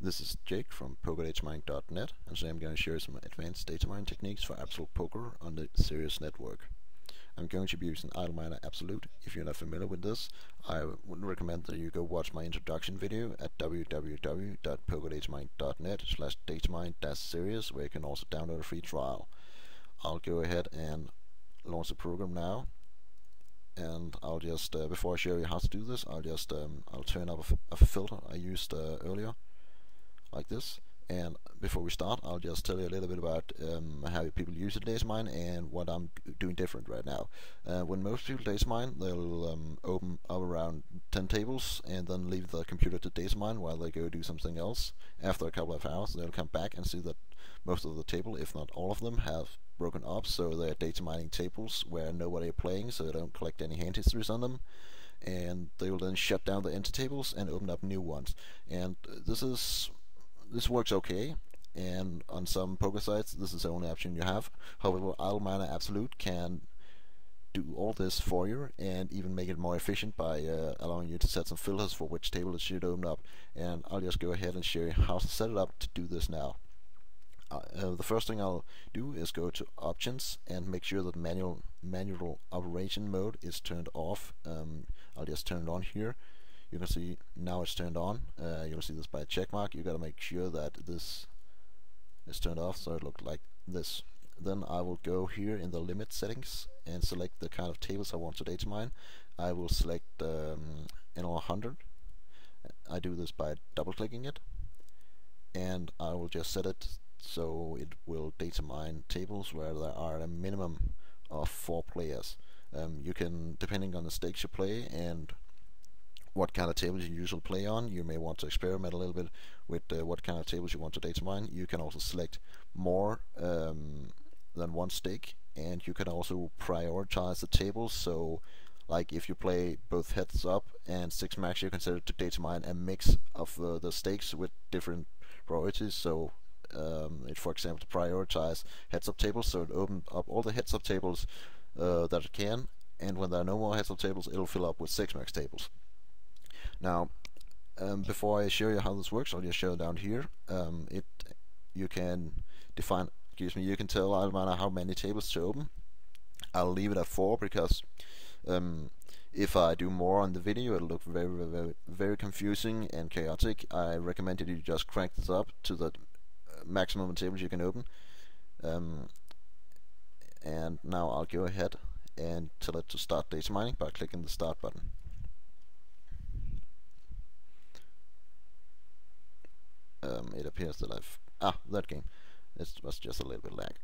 This is Jake from PokerDatamining.net, and today I'm going to share some advanced data mining techniques for Absolute Poker on the Sirius network. I'm going to be using Idleminer Absolute. If you're not familiar with this, I would recommend that you go watch my introduction video at www.PokerDatamining.net/datamine-Sirius, where you can also download a free trial. I'll go ahead and launch the program now. And I'll just, before I show you how to do this, I'll turn up a filter I used earlier, like this. And before we start, I'll just tell you a little bit about how people use the datamine and what I'm doing different right now. When most people datamine, they'll open up around 10 tables and then leave the computer to datamine while they go do something else. After a couple of hours, they'll come back and see that most of the table, if not all of them, have broken up, so they're data mining tables where nobody are playing, so they don't collect any hand histories on them, and they will then shut down the empty tables and open up new ones. And this works okay, and on some poker sites this is the only option you have. However, Idleminer Absolute can do all this for you and even make it more efficient by allowing you to set some filters for which table it should open up. And I'll just go ahead and show you how to set it up to do this now. The first thing I'll do is go to options and make sure that manual operation mode is turned off. I'll just turn it on here. You can see now it's turned on. You'll see this by a check mark. You gotta make sure that this is turned off, so it looks like this. Then I will go here in the limit settings and select the kind of tables I want to data mine. I will select NL100. I do this by double clicking it, and I will just set it so it will data mine tables where there are a minimum of 4 players. You can, depending on the stakes you play and what kind of tables you usually play on, you may want to experiment a little bit with what kind of tables you want to data mine. You can also select more than one stake, and you can also prioritize the tables. So like if you play both heads up and 6 max, you consider to data mine a mix of the stakes with different priorities. So it, for example, to prioritize heads up tables, so it opens up all the heads up tables that it can, and when there are no more heads up tables, it'll fill up with 6 max tables. Now, before I show you how this works, I'll just show it down here. You can define, you can tell Idleminer how many tables to open. I'll leave it at 4 because if I do more on the video, it'll look very confusing and chaotic. I recommend that you just crank this up to the maximum tables you can open. And now I'll go ahead and tell it to start data mining by clicking the start button. It appears that that game. It was just a little bit lag.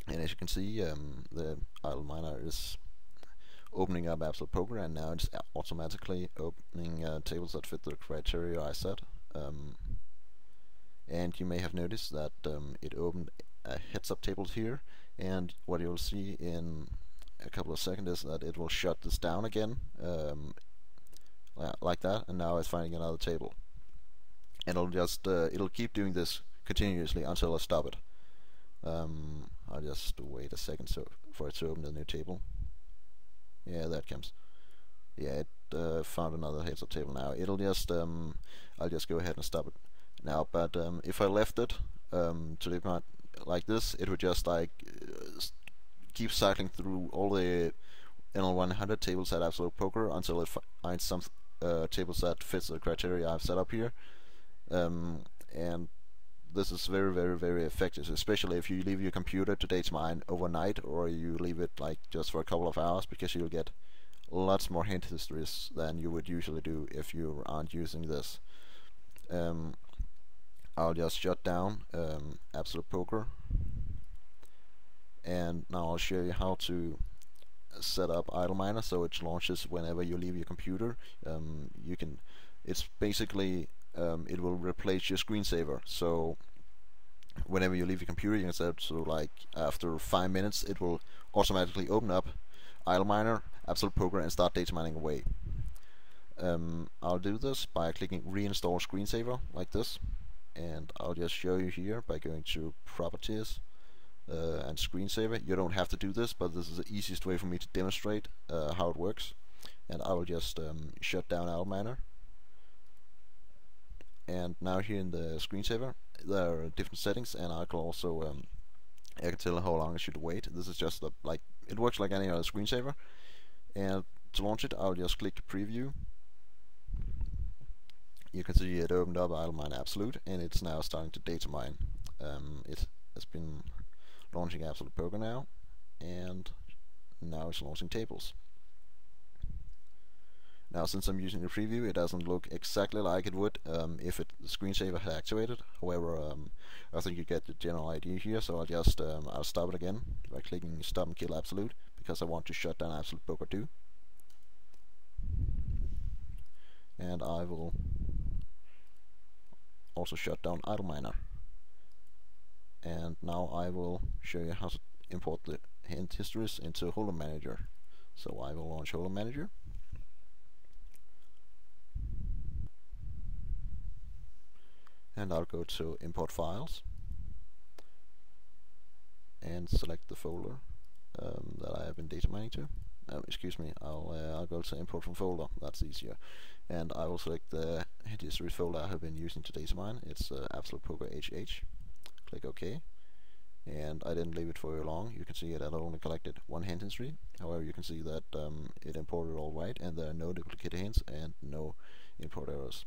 And as you can see, the Idleminer is opening up Absolute Poker, and now it's automatically opening tables that fit the criteria I set. And you may have noticed that it opened heads up tables here, and what you'll see in a couple of seconds is that it will shut this down again, like that, and now it's finding another table. And it'll keep doing this continuously until I stop it. I'll just wait a second for it to open the new table. Yeah, that comes. Yeah, it found another heads up table now. It'll just I'll just go ahead and stop it now. But if I left it to leave it like this, it would just keep cycling through all the NL100 tables at Absolute Poker until it finds some tables that fits the criteria I've set up here. And this is very effective, especially if you leave your computer to data mine overnight, or you leave it like just for a couple of hours, because you'll get lots more hand histories than you would usually do if you aren't using this. I'll just shut down Absolute Poker, and now I'll show you how to set up Idleminer so it launches whenever you leave your computer. It's basically it will replace your screensaver. So whenever you leave your computer, you can set it so like after 5 minutes it will automatically open up Idleminer, Absolute Poker, and start data mining away. I'll do this by clicking reinstall screensaver like this, and I'll just show you here by going to properties and screensaver. You don't have to do this, but this is the easiest way for me to demonstrate how it works. And I will just shut down Idleminer. And now here in the screensaver, there are different settings, and I can also I can tell how long I should wait. This is just like it works like any other screensaver. And to launch it, I'll just click Preview. You can see it opened up Idleminer Absolute, and it's now starting to data mine. It has been launching Absolute Poker now, and now it's launching tables. Now, since I'm using the preview, it doesn't look exactly like it would if the screensaver had activated. However, I think you get the general idea here, so I'll just I'll stop it again by clicking Stop and Kill Absolute, because I want to shut down Absolute Poker 2. And I will also shut down Idleminer. And now I will show you how to import the hint histories into Holder Manager. So I will launch Holder Manager. And I'll go to Import Files and select the folder that I have been data mining to. Excuse me, I'll go to Import from Folder, that's easier. And I will select the hint history folder I have been using to data mine. It's Absolute Poker HH. Click OK. And I didn't leave it for very long. You can see it had only collected one hint history. However, you can see that it imported all right, and there are no duplicated hints and no import errors.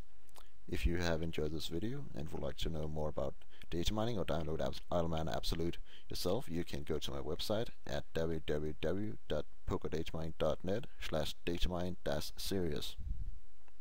If you have enjoyed this video and would like to know more about data mining or download Idleminer Absolute yourself, you can go to my website at www.pokerdatamining.net/datamine-series.